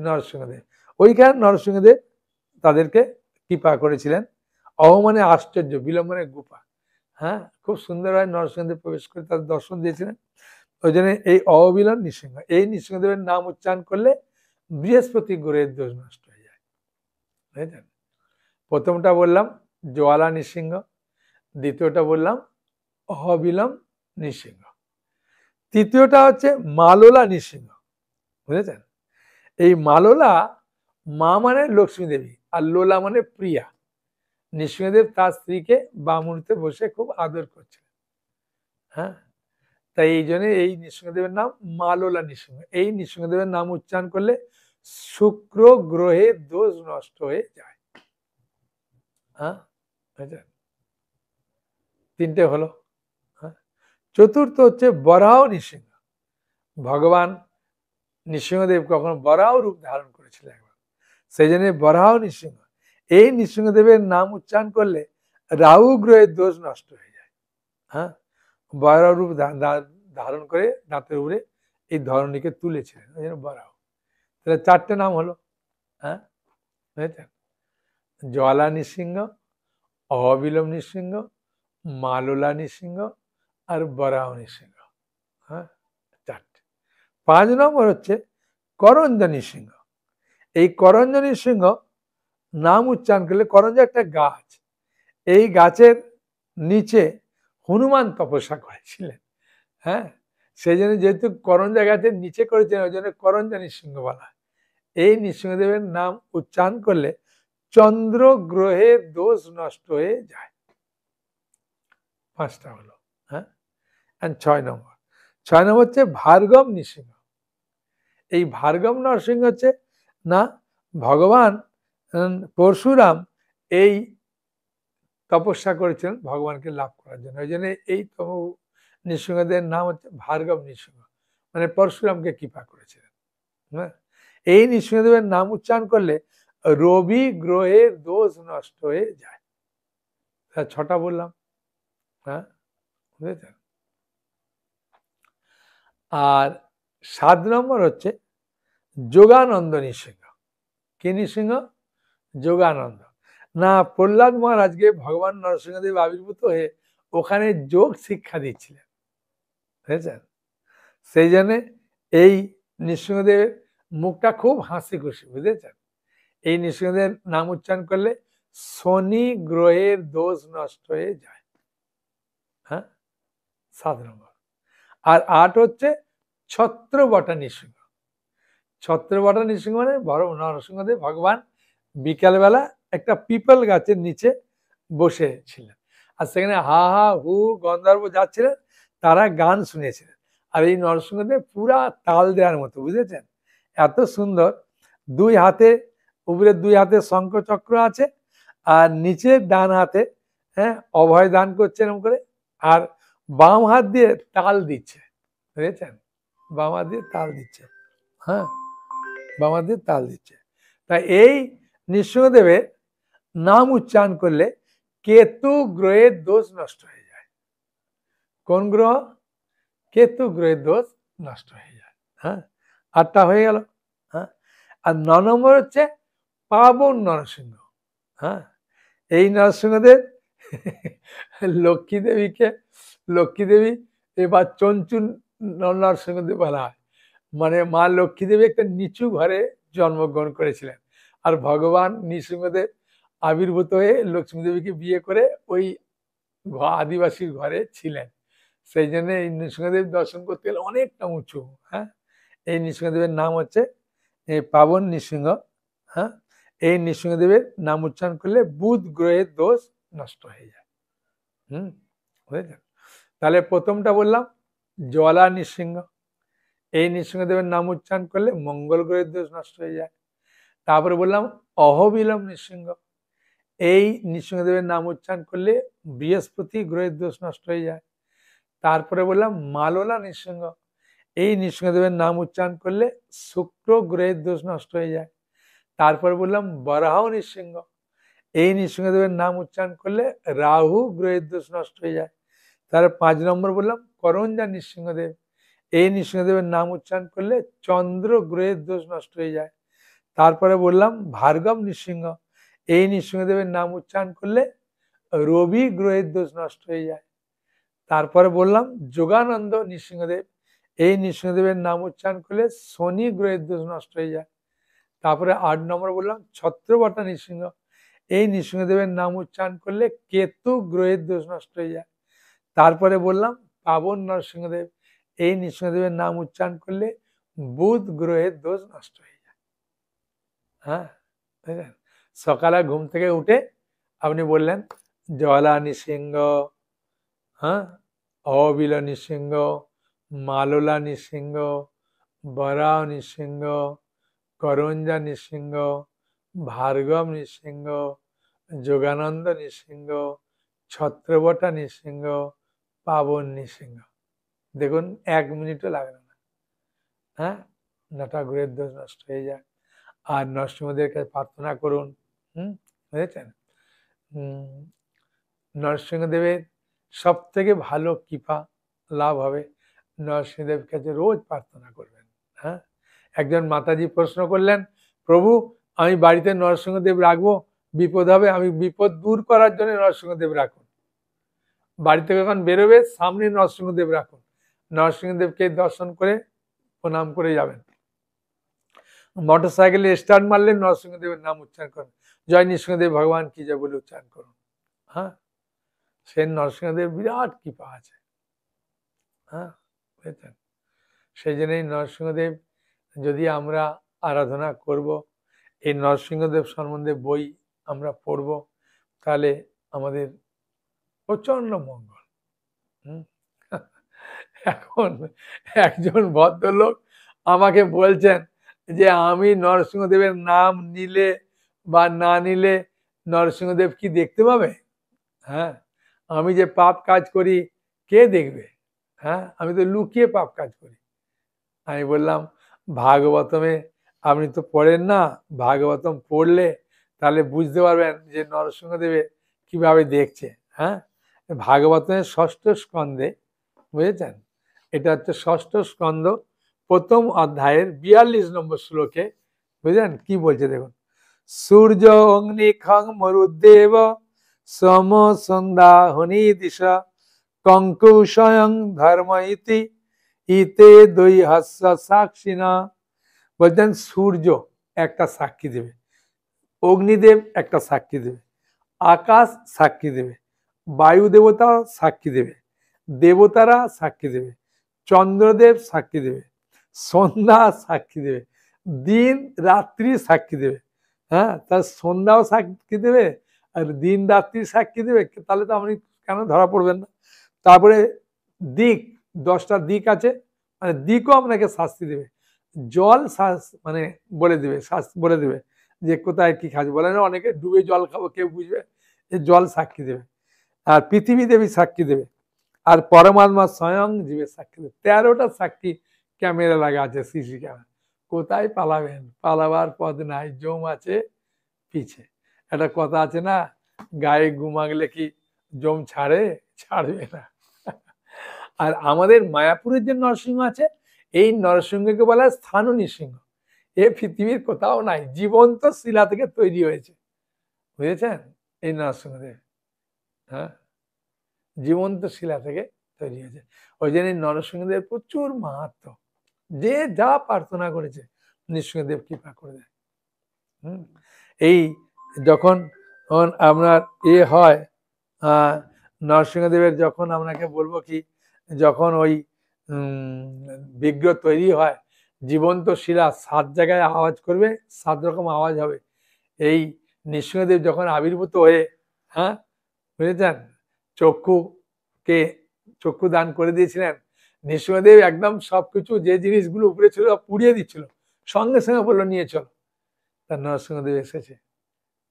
নরসিংহদেব, ওইখানে নরসিংহদেব তাদেরকে কৃপা করেছিলেন। অহ মানে আশ্চর্য, বিল মানে গুফা। হ্যাঁ, খুব সুন্দরভাবে নরসিংহদেব প্রবেশ করে তাদের দর্শন দিয়েছিলেন। ওই জন্য এই অবিলন নৃসিংহ, এই নৃসিংহদেবের নাম উচ্চারণ করলে বৃহস্পতি গ্রহের দোষ নষ্ট হয়ে যায়, বুঝলেন? প্রথমটা বললাম জ্বালা নৃসিংহ, দ্বিতীয়টা বললাম অবিলম নৃসিংহ, তৃতীয়টা হচ্ছে মালোলা নৃসিংহ, বুঝেছেন? এই মালোলা, মা মানে লক্ষ্মী দেবী আর লোলা মানে প্রিয়া। নৃসিংহদেব তার স্ত্রীকে বামুনিতে বসে খুব আদর করছিলেন। হ্যাঁ, তাই এই জন্য এই নৃসিংহদেবের নাম মালোলা নৃসিংহ। এই নৃসিংহদেবের নাম উচ্চারণ করলে শুক্র গ্রহের দোষ নষ্ট হয়ে যায়। হ্যাঁ, তিনটে হলো। হ্যাঁ, চতুর্থ হচ্ছে বরাহ নৃসিংহ। ভগবান নৃসিংহদেব কখনো বরাহ রূপ ধারণ করেছিলেন একবার, সেই জন্য বরাহ নৃসিংহ। এই নৃসিংহদেবের নাম উচ্চারণ করলে রাহু গ্রহের দোষ নষ্ট হয়ে যায়। হ্যাঁ, বরাহ রূপ ধারণ করে দাঁতের উপরে এই ধরণীকে তুলেছিলেন, ওই জন্য বরাহ। তাহলে চারটে নাম হলো। হ্যাঁ, বুঝেছেন? জ্বালা নৃসিংহ, অবিলম নৃসিংহ, মালোলা নৃসিংহ আর বরাহ নৃসিংহ। হ্যাঁ, চারটে। 5 নম্বর হচ্ছে করঞ্জ নৃসিংহ। এই করঞ্জ নৃসিংহ নাম উচ্চারণ করলে, করঞ্জ একটা গাছ, এই গাছের নিচে হনুমান তপস্যা করেছিলেন। হ্যাঁ, সেই জন্য যেহেতু করঞ্জা গাছের নিচে করেছেন, ওই জন্য করঞ্জা নৃসিংহ বলা। এই নৃসিংহদেবের নাম উচ্চারণ করলে চন্দ্র গ্রহের দোষ নষ্ট হয়ে যায়। 5টা হলো। হ্যাঁ, 6 নম্বর, 6 নম্বর হচ্ছে ভার্গব নৃসিংহ। এই ভার্গব নরসিংহ হচ্ছে না ভগবান পরশুরাম এই তপস্যা করেছিলেন ভগবানকে লাভ করার জন্য, ওই জন্য এই নৃসিংহদেবের নাম হচ্ছে ভার্গব নৃসিংহ, মানে পরশুরামকে কৃপা করেছিলেন। হ্যাঁ, এই নৃসিংহদেবের নাম উচ্চারণ করলে রবি গ্রহের দোষ নষ্ট হয়ে যায়। 6টা বললাম। হ্যাঁ, বুঝেছেন? আর 7 নম্বর হচ্ছে যোগানন্দ নৃসিংহ। কি নৃসিংহ? যোগানন্দ। না, প্রহ্লাদ মহারাজকে ভগবান নরসিংহদেব আবির্ভূত হয়ে ওখানে যোগ শিক্ষা দিচ্ছিলেন, বুঝেছেন? সেই জন্য এই নৃসিংহদেবের মুখটা খুব হাসি খুশি, বুঝেছেন? এই নৃসিংহদেবের নাম উচ্চারণ করলে শনি গ্রহের দোষ নষ্ট হয়ে যায়। হ্যাঁ, 7 নম্বর। আর 8 হচ্ছে ছত্রবটা নৃসিংহ। ছত্রবটা নৃসিংহ মানে নরসিংহদেব ভগবান বিকালবেলা একটা পিপল গাছের নিচে বসে ছিলেন, আর সেখানে হা হা হু গন্ধর্ব যাচ্ছিলেন, তারা গান শুনেছিলেন। আর এই নরসিংহদেব পুরা তাল দেওয়ার মতো, বুঝেছেন? এত সুন্দর, দুই হাতে, উপরে 2 হাতে শঙ্খ চক্র আছে, আর নিচে ডান হাতে অভয় দান করছে এরকম করে, আর বাম হাত দিয়ে তাল দিচ্ছে, বুঝেছেন? বাম হাত দিয়ে তাল দিচ্ছে। হ্যাঁ, বাম হাত দিয়ে তাল দিচ্ছে। তাই এই নৃসিংহদেবের নাম উচ্চারণ করলে কেতু গ্রহের দোষ নষ্ট হয়ে যায়। কোন গ্রহ? কেতু গ্রহের দোষ নষ্ট হয়ে যায়। হ্যাঁ, 8টা হয়ে গেল। হ্যাঁ, আর 9 নম্বর হচ্ছে পাবন নরসিংহ। হ্যাঁ, এই নরসিংহদেব লক্ষ্মী দেবী এবার চঞ্চু নরসিংহদেব বলা হয়, মানে মা লক্ষ্মী দেবী একটা নিচু ঘরে জন্মগ্রহণ করেছিলেন, আর ভগবান নৃসিংহদেব আবির্ভূত হয়ে লক্ষ্মী দেবীকে বিয়ে করে ওই আদিবাসীর ঘরে ছিলেন। সেই জন্য এই নৃসিংহদেব দর্শন করতে গেলে অনেকটা উঁচু। হ্যাঁ, এই নৃসিংহদেবের নাম হচ্ছে পাবন নৃসিংহ। হ্যাঁ, এই নৃসিংহদেবের নাম উচ্চারণ করলে বুধ গ্রহের দোষ নষ্ট হয়ে যায়। বুঝেছেন? তাহলে প্রথমটা বললাম জ্বালা নৃসিংহ, এই নৃসিংহদেবের নাম উচ্চারণ করলে মঙ্গল গ্রহের দোষ নষ্ট হয়ে যায়। তারপরে বললাম অহবিলম নৃসিংহ, এই নৃসিংহদেবের নাম উচ্চারণ করলে বৃহস্পতি গ্রহের দোষ নষ্ট হয়ে যায়। তারপরে বললাম মালোলা নৃসিংহ, এই নৃসিংহদেবের নাম উচ্চারণ করলে শুক্র গ্রহের দোষ নষ্ট হয়ে যায়। তারপরে বললাম বরাহ নৃসিংহ, এই নৃসিংহদেবের নাম উচ্চারণ করলে রাহু গ্রহের দোষ নষ্ট হয়ে যায়। তার 5 নম্বর বললাম করঞ্জা নৃসিংহদেব, এই নৃসিংহদেবের নাম উচ্চারণ করলে চন্দ্র গ্রহের দোষ নষ্ট হয়ে যায়। তারপরে বললাম ভার্গব নৃসিংহ, এই নৃসিংহদেবের নাম উচ্চারণ করলে রবি গ্রহের দোষ নষ্ট হয়ে যায়। তারপরে বললাম যোগানন্দ নৃসিংহদেব, এই নৃসিংহদেবের নাম উচ্চারণ করলে শনি গ্রহের দোষ নষ্ট হয়ে যায়। তারপরে 8 নম্বর বললাম ছত্রবটা নৃসিংহ, এই নৃসিংহদেবের নাম উচ্চারণ করলে কেতু গ্রহের দোষ নষ্ট হয়ে যায়। তারপরে বললাম পাবন নরসিংহদেব, এই নৃসিংহদেবের নাম উচ্চারণ করলে বুধ গ্রহের দোষ নষ্ট হয়ে যায়। হ্যাঁ, সকালে ঘুম থেকে উঠে আপনি বললেন জলা নৃসিংহ, হ্যাঁ, অবিল নৃসিংহ, মালোলা নৃসিংহ, বরাহ নৃসিংহ, করঞ্জা নৃসিংহ, ভার্গব নৃসিংহ, যোগানন্দ নৃসিংহ, ছত্রবটা নৃসিংহ, পাবন নৃসিংহ। দেখুন 1 মিনিটও লাগলো না। হ্যাঁ, 9টা গ্রহের দোষ নষ্ট হয়ে যায়। আর নরসিংহদেবের কাছে প্রার্থনা করুন। বুঝেছেন? নরসিংহদেবের সব থেকে ভালো কৃপা লাভ হবে, নরসিংহদেবের কাছে রোজ প্রার্থনা করবেন। হ্যাঁ, একজন মাতাজি প্রশ্ন করলেন, প্রভু আমি বাড়িতে নরসিংহদেব রাখবো, বিপদ হবে, আমি বিপদ দূর করার জন্য নরসিংহদেব রাখুন। বাড়ি থেকে যখন বেরোবে সামনে নরসিংহদেব রাখুন, নরসিংহদেবকে দর্শন করে প্রণাম করে যাবেন। মোটরসাইকেলে স্টার্ট মারলে নরসিংহদেবের নাম উচ্চারণ করুন, জয় নৃসিংহদেব ভগবান কি জয় বলে উচ্চারণ করুন। হ্যাঁ, সে নরসিংহদেব বিরাট কৃপা আছে। হ্যাঁ, বুঝেছেন? সেই জন্যই নরসিংহদেব যদি আমরা আরাধনা করব, এই নরসিংহদেব সম্বন্ধে বই আমরা পড়ব, তাহলে আমাদের প্রচন্ড মঙ্গল। এখন একজন ভদ্রলোক আমাকে বলছেন যে আমি নরসিংহদেবের নাম নিলে বা না নিলে নরসিংহদেব কি দেখতে পাবে? হ্যাঁ, আমি যে পাপ কাজ করি কে দেখবে? হ্যাঁ, আমি তো লুকিয়ে পাপ কাজ করি। আমি বললাম ভাগবতমে আপনি তো পড়েন না, ভাগবতম পড়লে তাহলে বুঝতে পারবেন যে নরসিংহদেবে কিভাবে দেখছে। হ্যাঁ, ভাগবতমের 6ষ্ঠ স্কন্ধে, বুঝেছেন, এটা হচ্ছে 6ষ্ঠ স্কন্ধ 1ম অধ্যায়ের 42 নম্বর শ্লোকে, বুঝলেন কি বলছে দেখুন, সূর্য অগ্নি খং মরুদেব সম সন্ধ্যাহনি দিশা কঙ্কু স্বয়ং ধর্ম ইতি ইতে দুই হাস্য সাক্ষিণা। বলছেন সূর্য একটা সাক্ষী দেবে, অগ্নিদেব একটা সাক্ষী দেবে, আকাশ সাক্ষী দেবে, বায়ু দেবতা সাক্ষী দেবে, দেবতারা সাক্ষী দেবে, চন্দ্রদেব সাক্ষী দেবে, সন্ধ্যা সাক্ষী দেবে, দিন রাত্রি সাক্ষী দেবে। হ্যাঁ, তার সন্ধ্যাও সাক্ষী দেবে আর দিন রাত্রি সাক্ষী দেবে, তাহলে তো আপনি কেন ধরা পড়বেন না? তারপরে দিক, 10টা দিক আছে, মানে দিকও আপনাকে শাস্তি দেবে। জল মানে বলে দেবে, বলে দেবে যে কোথায় কি খাচ্ছে। বলে না অনেকে ডুবে জল খাবো, কেউ বুঝবে, যে জল সাক্ষী দেবে। আর পৃথিবী দেবী সাক্ষী দেবে, আর পরমাত্মা স্বয়ং জীবের সাক্ষী দেবে। 13টা সাক্ষী ক্যামেরা লাগা আছে, সিসি ক্যামেরা। কোথায় পালাবেন? পালাবার পথ নাই, জম আছে পিছে। একটা কথা আছে না, গায়ে ঘুমাগলে কি জম ছাড়ে? ছাড়বে না। আর আমাদের মায়াপুরের যে নরসিংহ আছে, এই নরসিংহকে বলা হয় স্থানু নৃসিংহ। এ পৃথিবীর কোথাও নাই, জীবন্ত শিলা থেকে তৈরি হয়েছে, বুঝেছেন এই নরসিংহদেব। হ্যাঁ, জীবন্ত শিলা থেকে তৈরি হয়েছে। ওই জন্য নরসিংহদেব প্রচুর মাহাত্ম্য, যে যা প্রার্থনা করেছে নৃসিংহদেব কৃপা করে দেয়। এই যখন আপনার হয় নরসিংহদেবের, যখন আপনাকে বলবো কি, যখন ওই বিগ্রহ তৈরি হয়, জীবন্ত শিলা 7 জায়গায় আওয়াজ করবে, 7 রকম আওয়াজ হবে। এই নৃসিংহদেব যখন আবির্ভূত হয়ে, হ্যাঁ বুঝেছেন, চক্ষু দান করে দিয়েছিলেন, নৃসিংহদেব একদম সবকিছু যে জিনিসগুলো উপরে ছিল পুড়িয়ে দিচ্ছিল, সঙ্গে সঙ্গে বললো নিয়ে চলো। তার নরসিংহদেব এসেছে।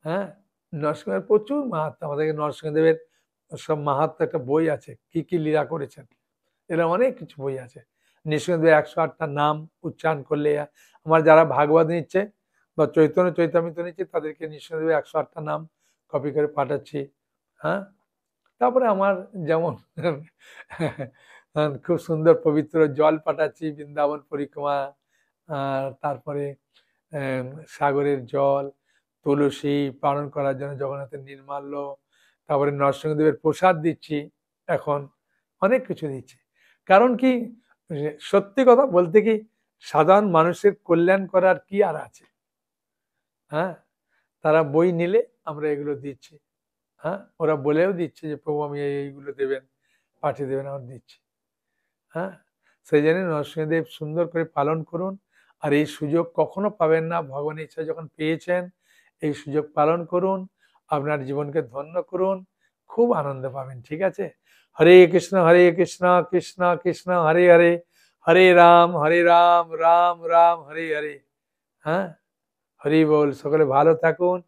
হ্যাঁ, নরসিংহদেবের প্রচুর মাহাত্ম্য, আমাদেরকে নরসিংহদেবের সব মাহাত্ম্য একটা বই আছে, কি কি লীলা করেছেন, এরকম অনেক কিছু বই আছে। নৃসিংহদেবের 108টা নাম উচ্চারণ করলে, আমার যারা ভাগবত নিচ্ছে বা চৈতন্য চৈতামৃত নিচ্ছে, তাদেরকে নৃসিংহদেবের 108টা নাম কপি করে পাঠাচ্ছি। হ্যাঁ, তারপরে আমার যেমন খুব সুন্দর পবিত্র জল পাঠাচ্ছি বৃন্দাবন পরিক্রমা, আর তারপরে সাগরের জল, তুলসী পালন করার জন্য জগন্নাথের নির্মাল্য, তারপরে নরসিংহদেবের প্রসাদ দিচ্ছি। এখন অনেক কিছু দিচ্ছি। কারণ কি, সত্যি কথা বলতে কি, সাধারণ মানুষের কল্যাণ করার কি আর আছে। হ্যাঁ, তারা বই নিলে আমরা এগুলো দিচ্ছি। হ্যাঁ, ওরা বলেও দিচ্ছে যে প্রভু আমি এইগুলো দেবেন, পাঠিয়ে দেবেন, আমরা দিচ্ছি। হ্যাঁ, সেই জন্য নরসিংহদেব সুন্দর করে পালন করুন। আর এই সুযোগ কখনো পাবেন না, ভগবানের ইচ্ছা যখন পেয়েছেন এই সুযোগ পালন করুন, আপনার জীবনকে ধন্য করুন, খুব আনন্দ পাবেন। ঠিক আছে? হরে কৃষ্ণ কৃষ্ণ কৃষ্ণ হরে হরে, হরে রাম রাম রাম হরে হরে। হ্যাঁ, হরি বল। সকলে ভালো থাকুন,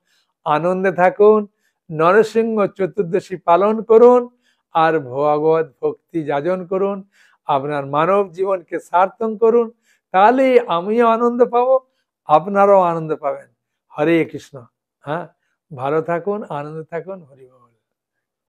আনন্দে থাকুন, নরসিংহ চতুর্দশী পালন করুন, আর ভগবত ভক্তি যাজন করুন, আপনার মানব জীবনকে সার্থক করুন। তাহলে আমিও আনন্দ পাবো, আপনারাও আনন্দ পাবেন। হরে কৃষ্ণ। হ্যাঁ, ভালো থাকুন, আনন্দে থাকুন। হরি বল।